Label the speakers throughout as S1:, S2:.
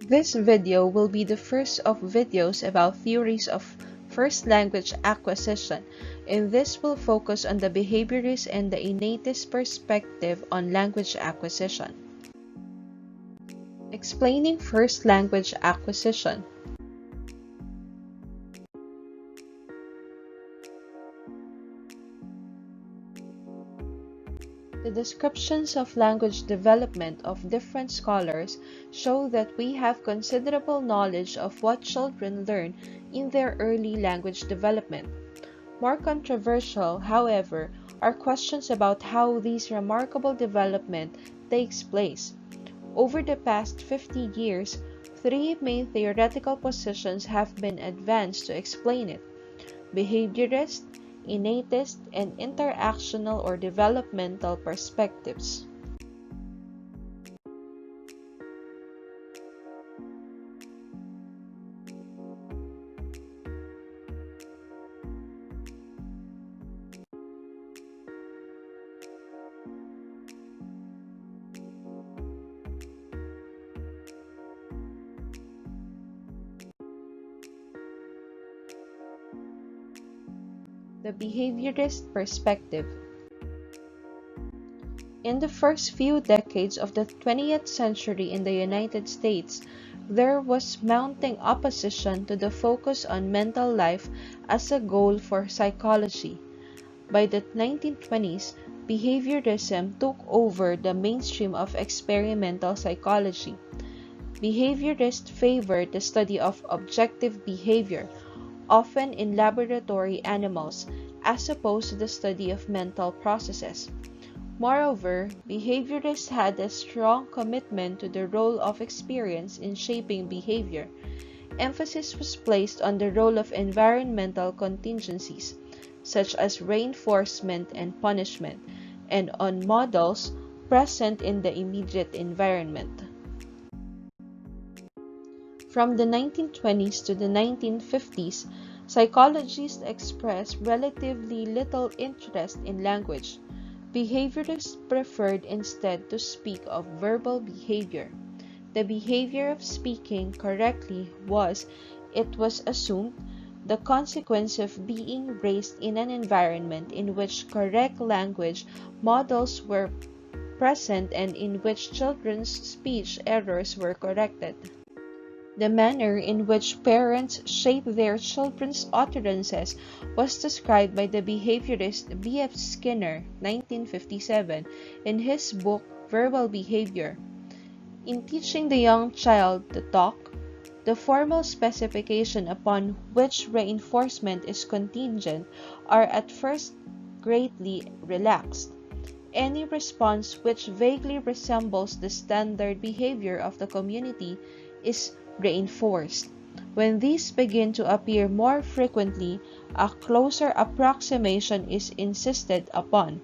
S1: This video will be the first of videos about theories of first language acquisition, and this will focus on the behaviorist and the innatist perspective on language acquisition. Explaining first language acquisition. The descriptions of language development of different scholars show that we have considerable knowledge of what children learn in their early language development. More controversial, however, are questions about how this remarkable development takes place. Over the past 50 years, three main theoretical positions have been advanced to explain it: behaviorist, innatist, and interactional or developmental perspectives. The behaviorist perspective. In the first few decades of the 20th century in the United States, there was mounting opposition to the focus on mental life as a goal for psychology. By the 1920s, behaviorism took over the mainstream of experimental psychology. Behaviorists favored the study of objective behavior, often in laboratory animals, as opposed to the study of mental processes. Moreover, behaviorists had a strong commitment to the role of experience in shaping behavior. Emphasis was placed on the role of environmental contingencies, such as reinforcement and punishment, and on models present in the immediate environment. From the 1920s to the 1950s, psychologists expressed relatively little interest in language. Behaviorists preferred instead to speak of verbal behavior. The behavior of speaking correctly was, it was assumed, the consequence of being raised in an environment in which correct language models were present and in which children's speech errors were corrected. The manner in which parents shape their children's utterances was described by the behaviorist B. F. Skinner, 1957, in his book Verbal Behavior. In teaching the young child to talk, the formal specification upon which reinforcement is contingent are at first greatly relaxed. Any response which vaguely resembles the standard behavior of the community is reinforced. When these begin to appear more frequently, a closer approximation is insisted upon.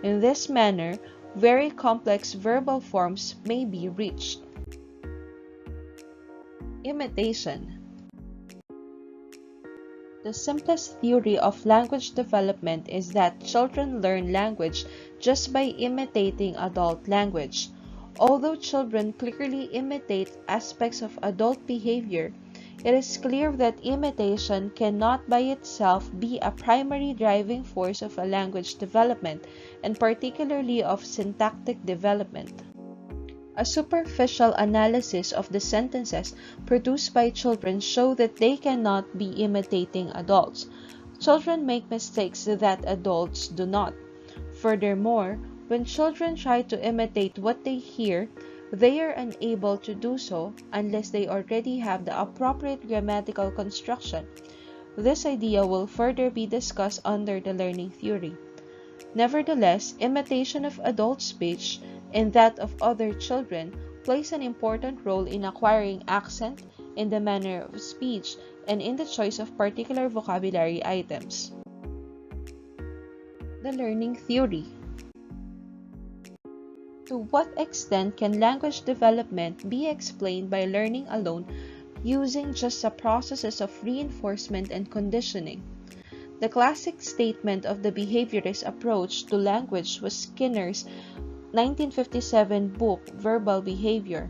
S1: In this manner, very complex verbal forms may be reached. Imitation. The simplest theory of language development is that children learn language just by imitating adult language. Although children clearly imitate aspects of adult behavior, it is clear that imitation cannot by itself be a primary driving force of a language development, and particularly of syntactic development. A superficial analysis of the sentences produced by children show that they cannot be imitating adults. Children make mistakes that adults do not. Furthermore, when children try to imitate what they hear, they are unable to do so unless they already have the appropriate grammatical construction. This idea will further be discussed under the learning theory. Nevertheless, imitation of adult speech and that of other children plays an important role in acquiring accent, in the manner of speech, and in the choice of particular vocabulary items. The learning theory. To what extent can language development be explained by learning alone using just the processes of reinforcement and conditioning? The classic statement of the behaviorist approach to language was Skinner's 1957 book Verbal Behavior.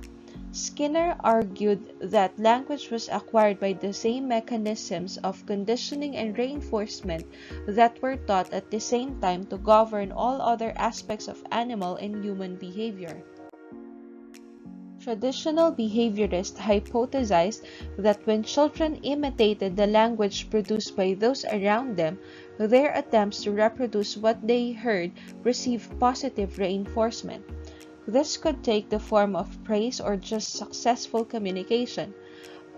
S1: Skinner argued that language was acquired by the same mechanisms of conditioning and reinforcement that were taught at the same time to govern all other aspects of animal and human behavior. Traditional behaviorists hypothesized that when children imitated the language produced by those around them, their attempts to reproduce what they heard received positive reinforcement. This could take the form of praise or just successful communication.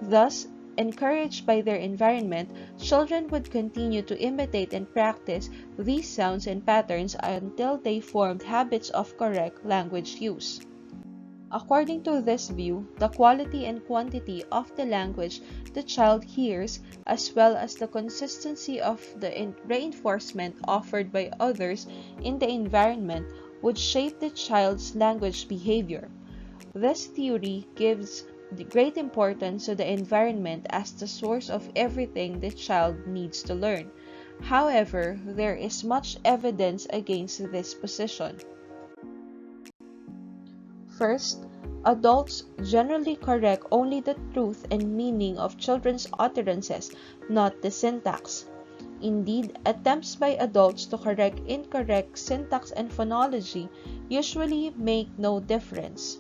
S1: Thus, encouraged by their environment, children would continue to imitate and practice these sounds and patterns until they formed habits of correct language use. According to this view, the quality and quantity of the language the child hears, as well as the consistency of the reinforcement offered by others in the environment, would shape the child's language behavior. This theory gives great importance to the environment as the source of everything the child needs to learn. However, there is much evidence against this position. First, adults generally correct only the truth and meaning of children's utterances, not the syntax. Indeed, attempts by adults to correct incorrect syntax and phonology usually make no difference.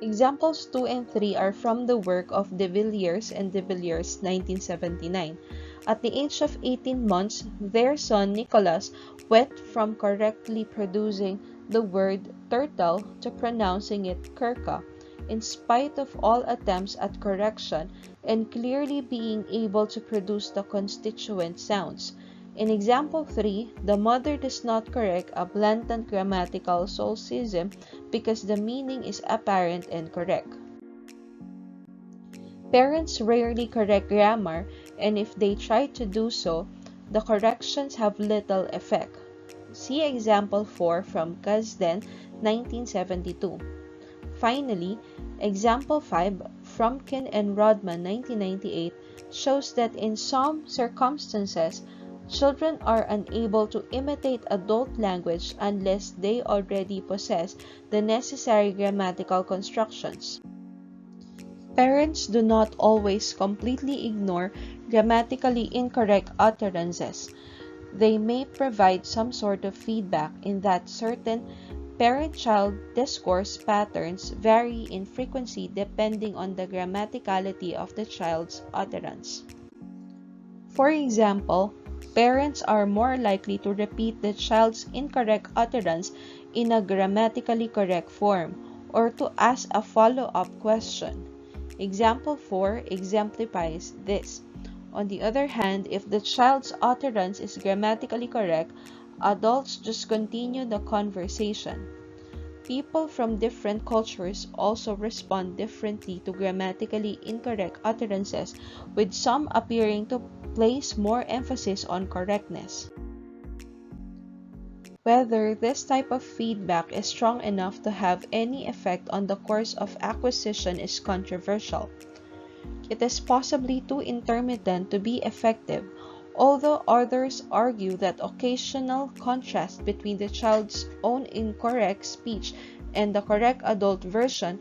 S1: Examples 2 and 3 are from the work of De Villiers and De Villiers 1979. At the age of 18 months, their son Nicholas went from correctly producing the word turtle to pronouncing it kurka, in spite of all attempts at correction and clearly being able to produce the constituent sounds. In example 3, the mother does not correct a blatant grammatical solecism because the meaning is apparent and correct. Parents rarely correct grammar, and if they try to do so, the corrections have little effect. See example 4 from Gazden, 1972. Finally, example 5, Fromkin and Rodman, 1998, shows that in some circumstances, children are unable to imitate adult language unless they already possess the necessary grammatical constructions. Parents do not always completely ignore grammatically incorrect utterances. They may provide some sort of feedback in that certain parent-child discourse patterns vary in frequency depending on the grammaticality of the child's utterance. For example, parents are more likely to repeat the child's incorrect utterance in a grammatically correct form or to ask a follow-up question. Example 4 exemplifies this. On the other hand, if the child's utterance is grammatically correct, adults just continue the conversation. People from different cultures also respond differently to grammatically incorrect utterances, with some appearing to place more emphasis on correctness. Whether this type of feedback is strong enough to have any effect on the course of acquisition is controversial. It is possibly too intermittent to be effective, although others argue that occasional contrast between the child's own incorrect speech and the correct adult version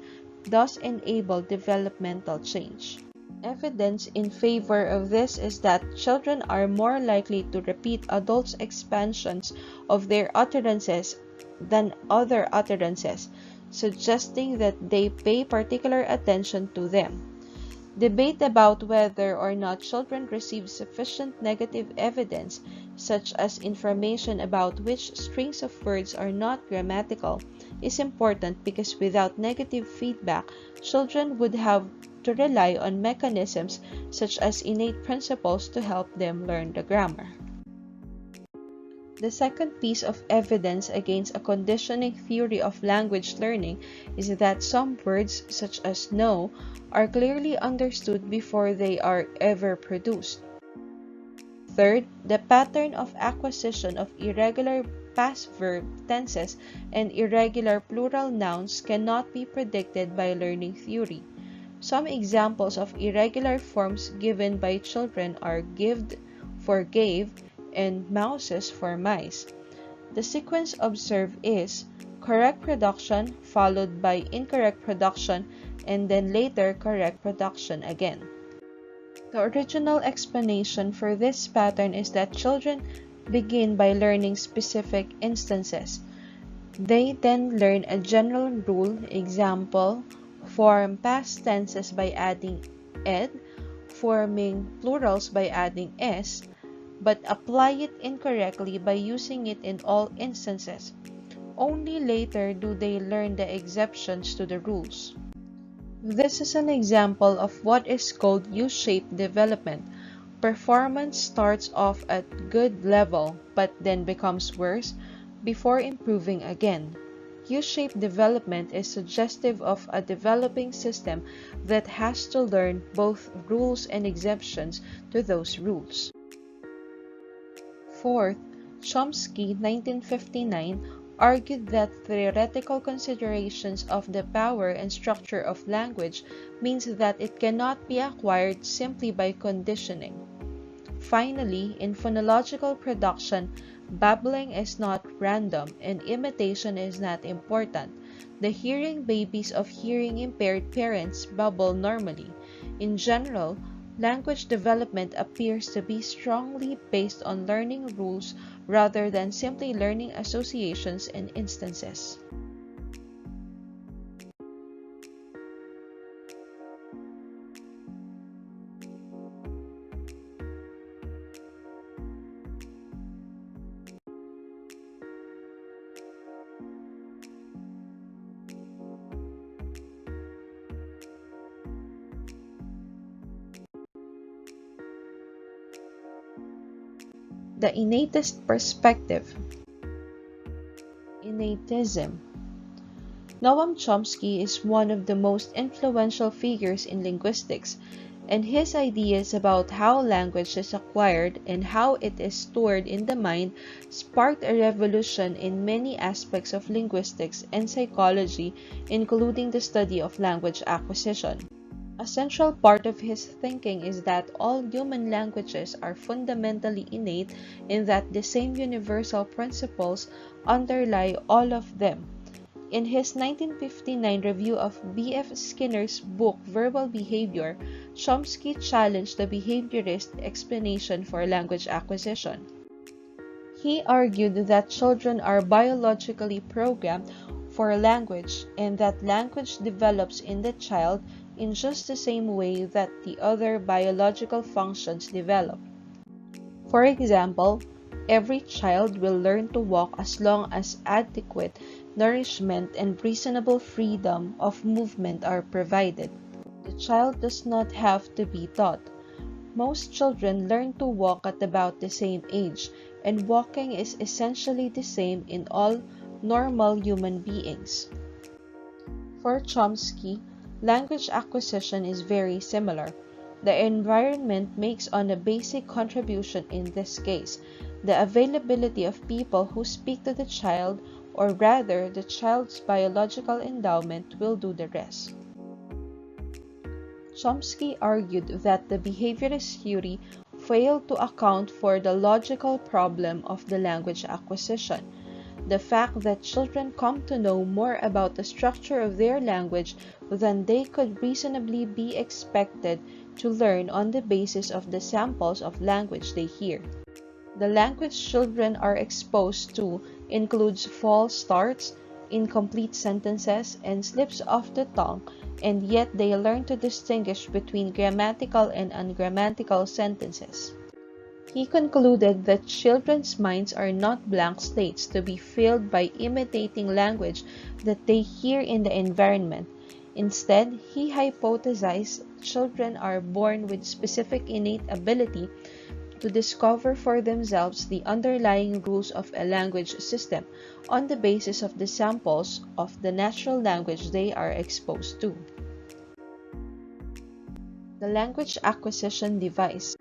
S1: does enable developmental change. Evidence in favor of this is that children are more likely to repeat adults' expansions of their utterances than other utterances, suggesting that they pay particular attention to them. Debate about whether or not children receive sufficient negative evidence, such as information about which strings of words are not grammatical, is important because without negative feedback, children would have to rely on mechanisms such as innate principles to help them learn the grammar. The second piece of evidence against a conditioning theory of language learning is that some words, such as know, are clearly understood before they are ever produced. Third, the pattern of acquisition of irregular past verb tenses and irregular plural nouns cannot be predicted by learning theory. Some examples of irregular forms given by children are gived for gave and mouses for mice. The sequence observed is correct production followed by incorrect production, and then later correct production again. The original explanation for this pattern is that children begin by learning specific instances. They then learn a general rule, example, form past tenses by adding ed, forming plurals by adding s, but apply it incorrectly by using it in all instances. Only later do they learn the exceptions to the rules. This is an example of what is called U-shaped development. Performance starts off at good level but then becomes worse before improving again. U-shaped development is suggestive of a developing system that has to learn both rules and exceptions to those rules. Fourth, Chomsky, 1959, argued that theoretical considerations of the power and structure of language means that it cannot be acquired simply by conditioning. Finally, in phonological production, babbling is not random and imitation is not important. The hearing babies of hearing-impaired parents babble normally. In general, language development appears to be strongly based on learning rules rather than simply learning associations and instances. The innatist perspective. Innatism. Noam Chomsky is one of the most influential figures in linguistics, and his ideas about how language is acquired and how it is stored in the mind sparked a revolution in many aspects of linguistics and psychology, including the study of language acquisition. A central part of his thinking is that all human languages are fundamentally innate in that the same universal principles underlie all of them. In his 1959 review of B.F. Skinner's book Verbal Behavior, Chomsky challenged the behaviorist explanation for language acquisition. He argued that children are biologically programmed for language and that language develops in the child in just the same way that the other biological functions develop. For example, every child will learn to walk as long as adequate nourishment and reasonable freedom of movement are provided. The child does not have to be taught. Most children learn to walk at about the same age, and walking is essentially the same in all normal human beings. For Chomsky, language acquisition is very similar. The environment makes on a basic contribution in this case. The availability of people who speak to the child, or rather the child's biological endowment, will do the rest. Chomsky argued that the behaviorist theory failed to account for the logical problem of the language acquisition. The fact that children come to know more about the structure of their language than they could reasonably be expected to learn on the basis of the samples of language they hear. The language children are exposed to includes false starts, incomplete sentences, and slips of the tongue, and yet they learn to distinguish between grammatical and ungrammatical sentences. He concluded that children's minds are not blank slates to be filled by imitating language that they hear in the environment. Instead, he hypothesized children are born with specific innate ability to discover for themselves the underlying rules of a language system on the basis of the samples of the natural language they are exposed to. The language acquisition device.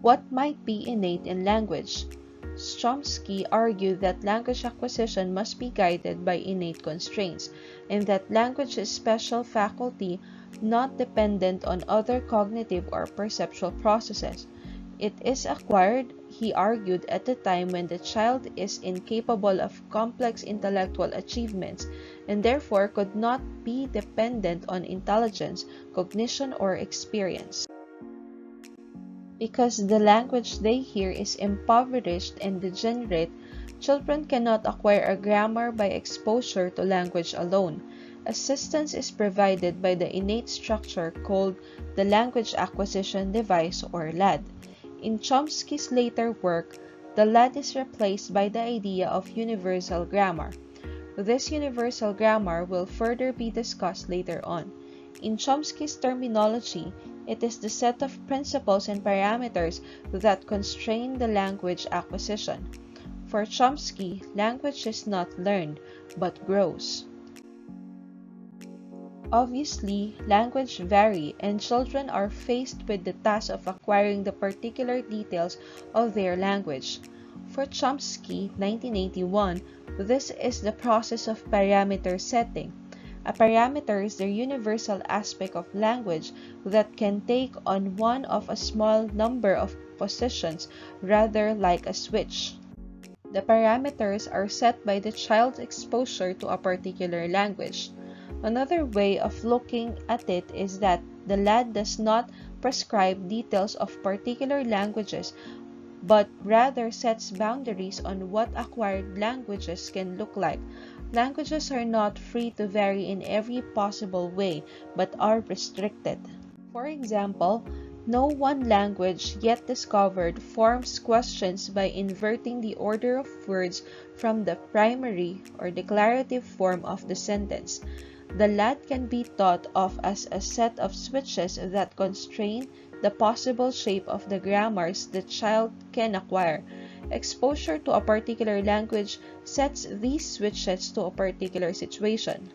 S1: What might be innate in language? Chomsky argued that language acquisition must be guided by innate constraints, and that language is special faculty not dependent on other cognitive or perceptual processes. It is acquired, he argued, at the time when the child is incapable of complex intellectual achievements and therefore could not be dependent on intelligence, cognition, or experience. Because the language they hear is impoverished and degenerate, children cannot acquire a grammar by exposure to language alone. Assistance is provided by the innate structure called the language acquisition device, or LAD. In Chomsky's later work, the LAD is replaced by the idea of universal grammar. This universal grammar will further be discussed later on. In Chomsky's terminology, it is the set of principles and parameters that constrain the language acquisition. For Chomsky, language is not learned, but grows. Obviously, language vary, and children are faced with the task of acquiring the particular details of their language. For Chomsky, 1981, this is the process of parameter setting. A parameter is the universal aspect of language that can take on one of a small number of positions, rather like a switch. The parameters are set by the child's exposure to a particular language. Another way of looking at it is that the LAD does not prescribe details of particular languages, but rather sets boundaries on what acquired languages can look like. Languages are not free to vary in every possible way, but are restricted. For example, no one language yet discovered forms questions by inverting the order of words from the primary or declarative form of the sentence. The LAD can be thought of as a set of switches that constrain the possible shape of the grammars the child can acquire. Exposure to a particular language sets these switches to a particular situation.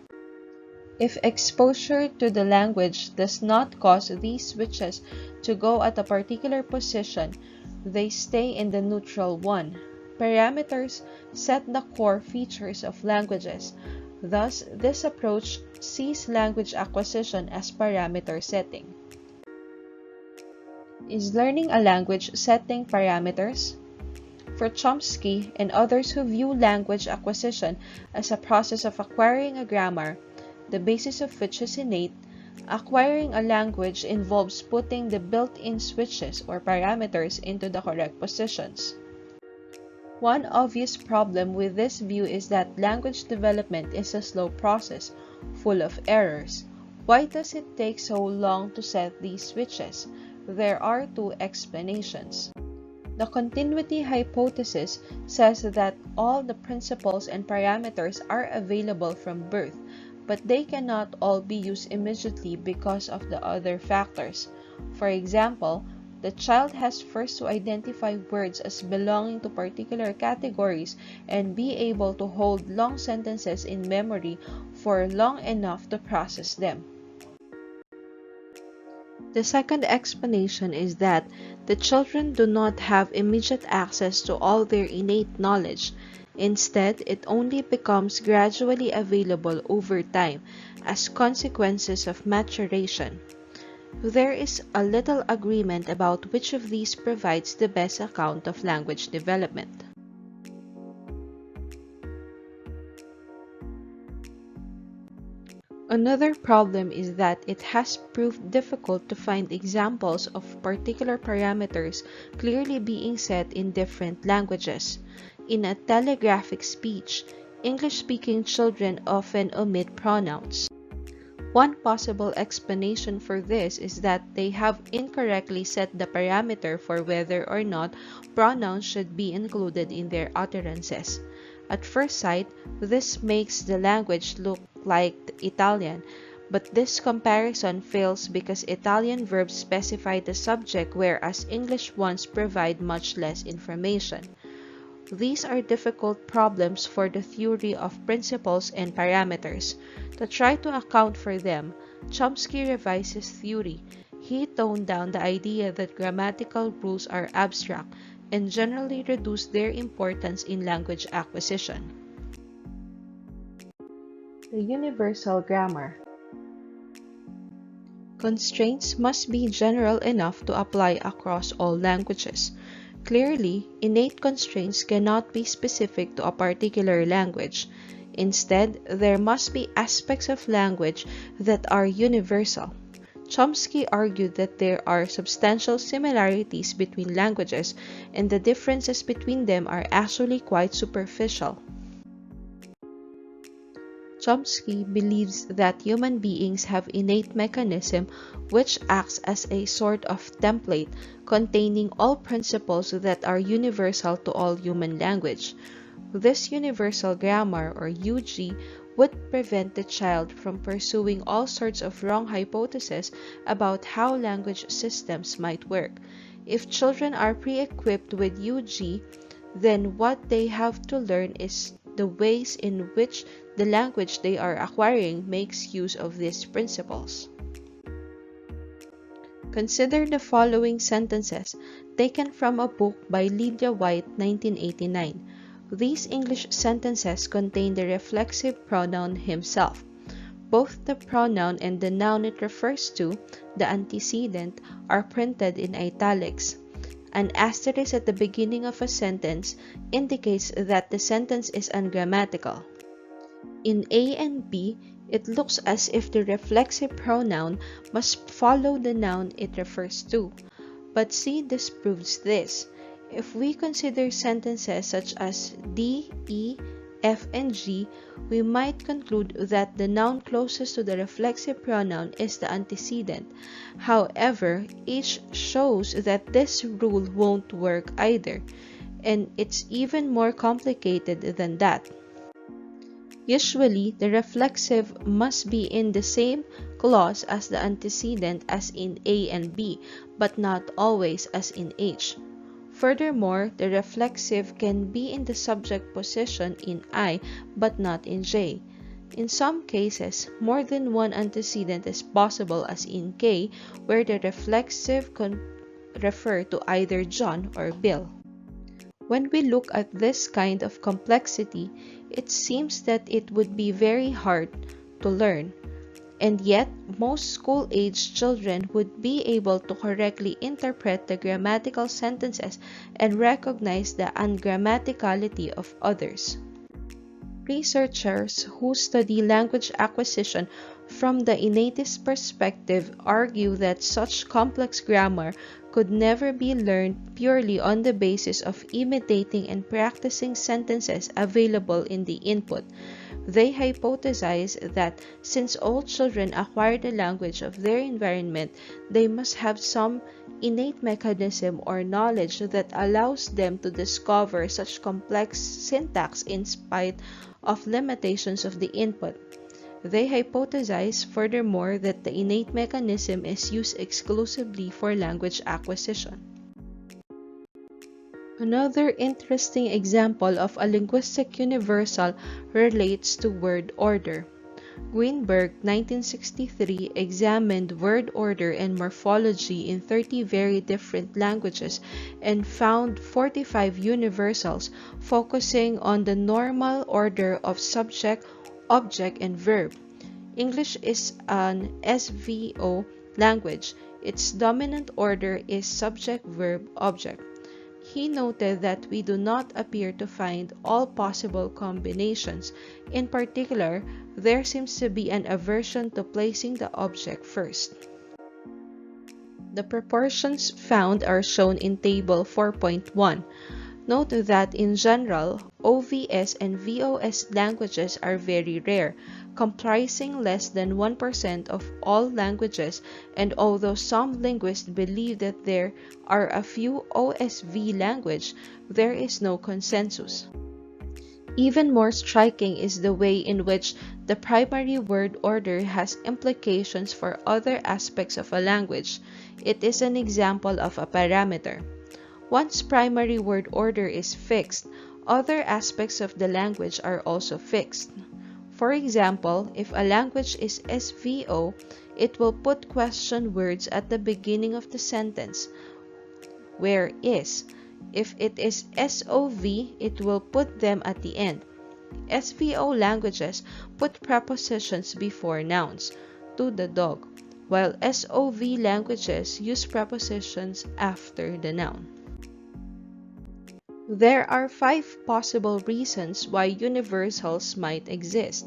S1: If exposure to the language does not cause these switches to go at a particular position, they stay in the neutral one. Parameters set the core features of languages. Thus, this approach sees language acquisition as parameter setting. Is learning a language setting parameters? For Chomsky and others who view language acquisition as a process of acquiring a grammar, the basis of which is innate, acquiring a language involves putting the built-in switches or parameters into the correct positions. One obvious problem with this view is that language development is a slow process, full of errors. Why does it take so long to set these switches? There are two explanations. The continuity hypothesis says that all the principles and parameters are available from birth, but they cannot all be used immediately because of the other factors. For example, the child has first to identify words as belonging to particular categories and be able to hold long sentences in memory for long enough to process them. The second explanation is that the children do not have immediate access to all their innate knowledge. Instead, it only becomes gradually available over time as consequences of maturation. There is a little agreement about which of these provides the best account of language development. Another problem is that it has proved difficult to find examples of particular parameters clearly being set in different languages. In a telegraphic speech, English-speaking children often omit pronouns. One possible explanation for this is that they have incorrectly set the parameter for whether or not pronouns should be included in their utterances. At first sight, this makes the language look like Italian, but this comparison fails because Italian verbs specify the subject whereas English ones provide much less information. These are difficult problems for the theory of principles and parameters. To try to account for them, Chomsky revised his theory. He toned down the idea that grammatical rules are abstract and generally reduced their importance in language acquisition. The universal grammar. Constraints must be general enough to apply across all languages. Clearly, innate constraints cannot be specific to a particular language. Instead, there must be aspects of language that are universal. Chomsky argued that there are substantial similarities between languages, and the differences between them are actually quite superficial. Chomsky believes that human beings have innate mechanism which acts as a sort of template containing all principles that are universal to all human language. This universal grammar, or UG, would prevent the child from pursuing all sorts of wrong hypotheses about how language systems might work. If children are pre-equipped with UG, then what they have to learn is the ways in which the language they are acquiring makes use of these principles. Consider the following sentences taken from a book by Lydia White, 1989. These English sentences contain the reflexive pronoun himself. Both the pronoun and the noun it refers to, the antecedent, are printed in italics. An asterisk at the beginning of a sentence indicates that the sentence is ungrammatical. In A and B, it looks as if the reflexive pronoun must follow the noun it refers to, but C disproves this. If we consider sentences such as D, E, F, and G, we might conclude that the noun closest to the reflexive pronoun is the antecedent. However, H shows that this rule won't work either, and it's even more complicated than that. Usually, the reflexive must be in the same clause as the antecedent as in A and B, but not always as in H. Furthermore, the reflexive can be in the subject position in I, but not in J. In some cases, more than one antecedent is possible, as in K, where the reflexive can refer to either John or Bill. When we look at this kind of complexity, it seems that it would be very hard to learn, and yet most school-age children would be able to correctly interpret the grammatical sentences and recognize the ungrammaticality of others. Researchers who study language acquisition from the innatist perspective argue that such complex grammar could never be learned purely on the basis of imitating and practicing sentences available in the input. They hypothesize that since all children acquire the language of their environment, they must have some innate mechanism or knowledge that allows them to discover such complex syntax in spite of limitations of the input. They hypothesize furthermore that the innate mechanism is used exclusively for language acquisition. Another interesting example of a linguistic universal relates to word order. Greenberg, 1963, examined word order and morphology in 30 very different languages and found 45 universals focusing on the normal order of subject, object, and verb. English is an SVO language. Its dominant order is subject, verb, object. He noted that we do not appear to find all possible combinations. In particular, there seems to be an aversion to placing the object first. The proportions found are shown in Table 4.1. Note that in general, OVS and VOS languages are very rare, comprising less than 1% of all languages, and although some linguists believe that there are a few OSV languages, there is no consensus. Even more striking is the way in which the primary word order has implications for other aspects of a language. It is an example of a parameter. Once primary word order is fixed, other aspects of the language are also fixed. For example, if a language is SVO, it will put question words at the beginning of the sentence, where is. If it is SOV, it will put them at the end. SVO languages put prepositions before nouns, to the dog, while SOV languages use prepositions after the noun. There are 5 possible reasons why universals might exist.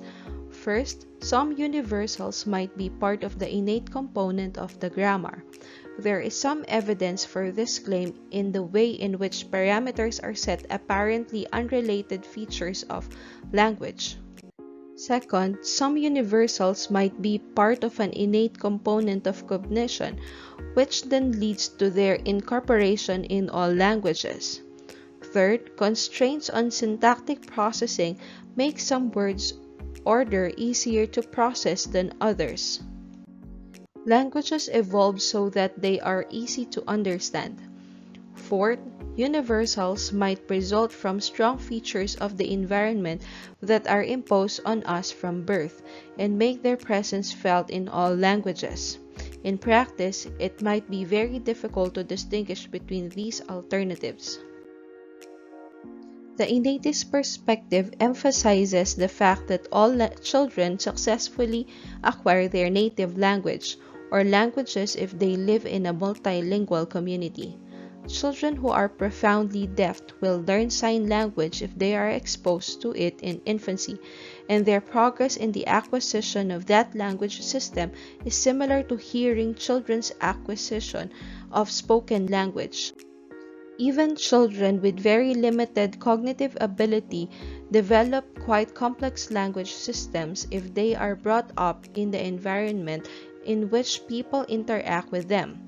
S1: First, some universals might be part of the innate component of the grammar. There is some evidence for this claim in the way in which parameters are set apparently unrelated features of language. Second, some universals might be part of an innate component of cognition, which then leads to their incorporation in all languages. Third, constraints on syntactic processing make some words order easier to process than others. Languages evolve so that they are easy to understand. Fourth, universals might result from strong features of the environment that are imposed on us from birth and make their presence felt in all languages. In practice, it might be very difficult to distinguish between these alternatives. The innatist perspective emphasizes the fact that all children successfully acquire their native language, or languages if they live in a multilingual community. Children who are profoundly deaf will learn sign language if they are exposed to it in infancy, and their progress in the acquisition of that language system is similar to hearing children's acquisition of spoken language. Even children with very limited cognitive ability develop quite complex language systems if they are brought up in the environment in which people interact with them.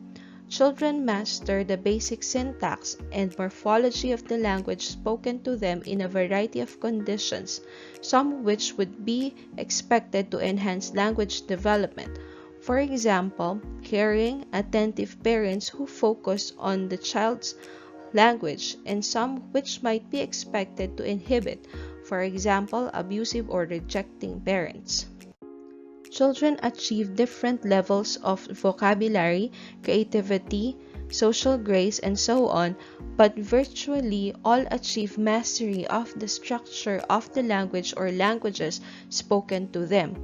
S1: Children master the basic syntax and morphology of the language spoken to them in a variety of conditions, some which would be expected to enhance language development. For example, caring, attentive parents who focus on the child's language, and some which might be expected to inhibit, for example, abusive or rejecting parents. Children achieve different levels of vocabulary, creativity, social grace, and so on, but virtually all achieve mastery of the structure of the language or languages spoken to them.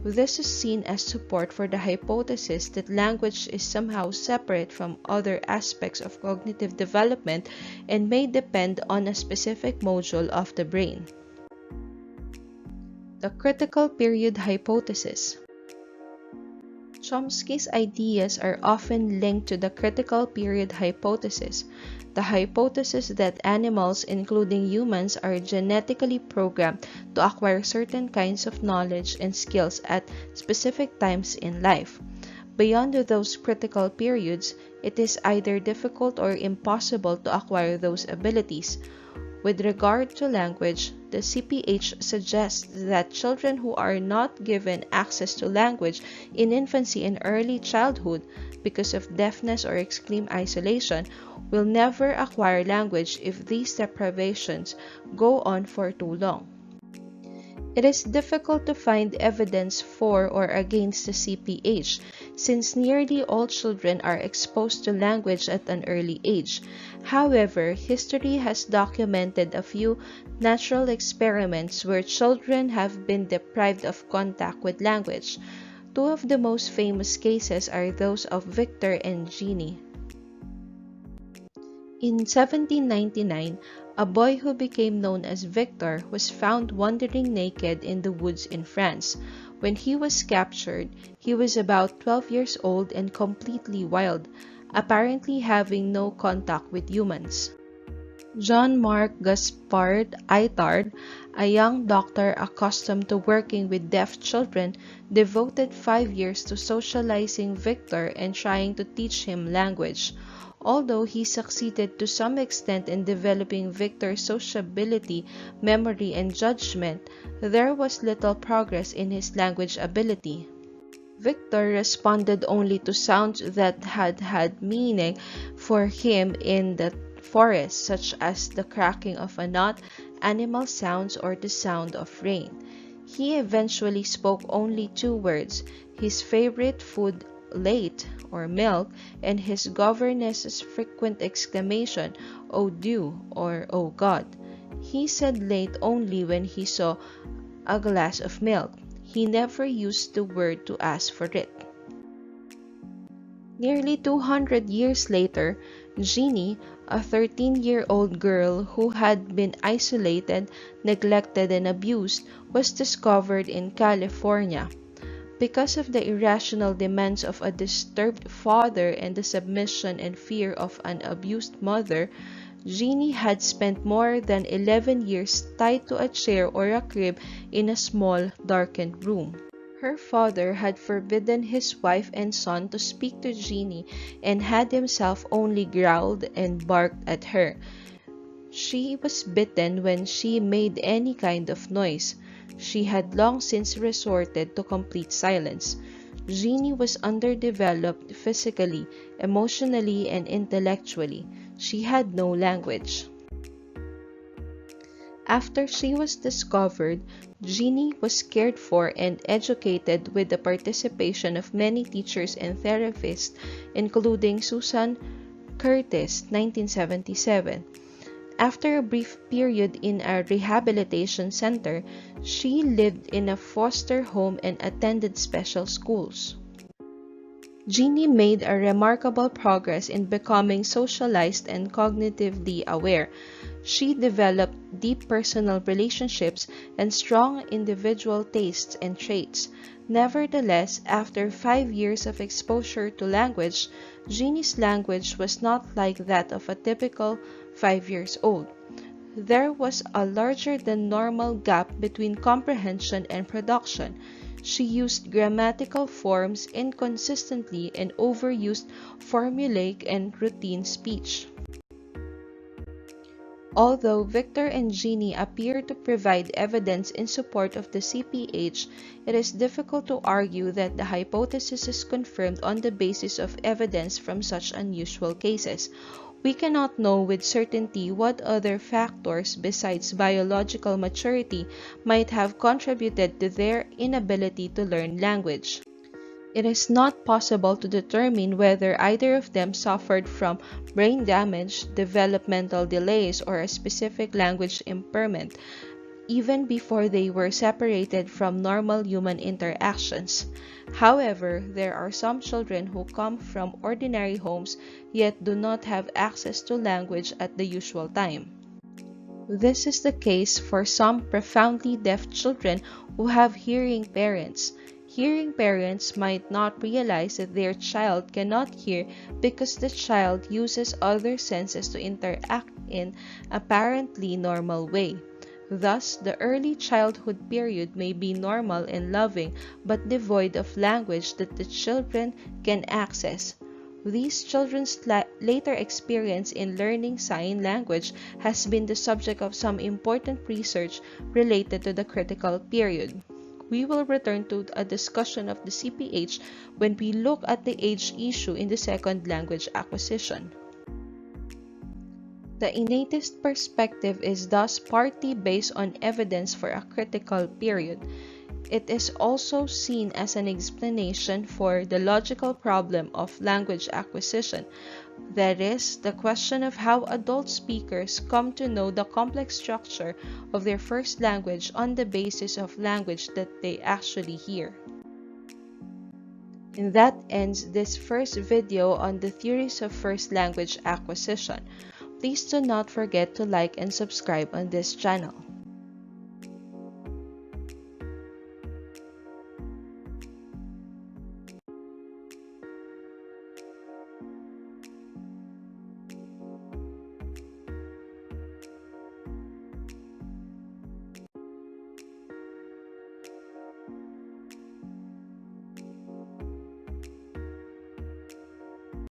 S1: This is seen as support for the hypothesis that language is somehow separate from other aspects of cognitive development and may depend on a specific module of the brain. The critical period hypothesis. Chomsky's ideas are often linked to the critical period hypothesis, the hypothesis that animals, including humans, are genetically programmed to acquire certain kinds of knowledge and skills at specific times in life. Beyond those critical periods, it is either difficult or impossible to acquire those abilities. With regard to language, the CPH suggests that children who are not given access to language in infancy and early childhood because of deafness or extreme isolation will never acquire language if these deprivations go on for too long. It is difficult to find evidence for or against the CPH, since nearly all children are exposed to language at an early age. However, history has documented a few natural experiments where children have been deprived of contact with language. Two of the most famous cases are those of Victor and Jeannie. In 1799, a boy who became known as Victor was found wandering naked in the woods in France. When he was captured, he was about 12 years old and completely wild, apparently having no contact with humans. Jean-Marc Gaspard Itard, a young doctor accustomed to working with deaf children, devoted 5 years to socializing Victor and trying to teach him language. Although he succeeded to some extent in developing Victor's sociability, memory, and judgment, there was little progress in his language ability. Victor responded only to sounds that had meaning for him in the forest, such as the cracking of a nut, animal sounds, or the sound of rain. He eventually spoke only 2 words, his favorite food, lait, or milk, and his governess's frequent exclamation, "Oh Dieu," or "Oh God." He said lait only when he saw a glass of milk. He never used the word to ask for it. Nearly 200 years later, Jeannie, a 13-year-old girl who had been isolated, neglected, and abused, was discovered in California. Because of the irrational demands of a disturbed father and the submission and fear of an abused mother, Jeannie had spent more than 11 years tied to a chair or a crib in a small, darkened room. Her father had forbidden his wife and son to speak to Jeannie and had himself only growled and barked at her. She was bitten when she made any kind of noise. She had long since resorted to complete silence. Jeannie was underdeveloped physically, emotionally, and intellectually. She had no language. After she was discovered, Jeannie was cared for and educated with the participation of many teachers and therapists, including Susan Curtis, 1977. After a brief period in a rehabilitation center, she lived in a foster home and attended special schools. Jeannie made a remarkable progress in becoming socialized and cognitively aware. She developed deep personal relationships and strong individual tastes and traits. Nevertheless, after 5 years of exposure to language, Jeannie's language was not like that of a typical 5 years old. There was a larger than normal gap between comprehension and production. She used grammatical forms inconsistently and overused formulaic and routine speech. Although Victor and Jeannie appear to provide evidence in support of the CPH, it is difficult to argue that the hypothesis is confirmed on the basis of evidence from such unusual cases. We cannot know with certainty what other factors besides biological maturity might have contributed to their inability to learn language. It is not possible to determine whether either of them suffered from brain damage, developmental delays, or a specific language impairment, even before they were separated from normal human interactions. However, there are some children who come from ordinary homes yet do not have access to language at the usual time. This is the case for some profoundly deaf children who have hearing parents. Hearing parents might not realize that their child cannot hear because the child uses other senses to interact in an apparently normal way. Thus, the early childhood period may be normal and loving but devoid of language that the children can access. These children's later experience in learning sign language has been the subject of some important research related to the critical period. We will return to a discussion of the CPH when we look at the age issue in the second language acquisition. The innatist perspective is thus partly based on evidence for a critical period. It is also seen as an explanation for the logical problem of language acquisition, that is, the question of how adult speakers come to know the complex structure of their first language on the basis of language that they actually hear. And that ends this first video on the theories of first language acquisition. Please do not forget to like and subscribe on this channel.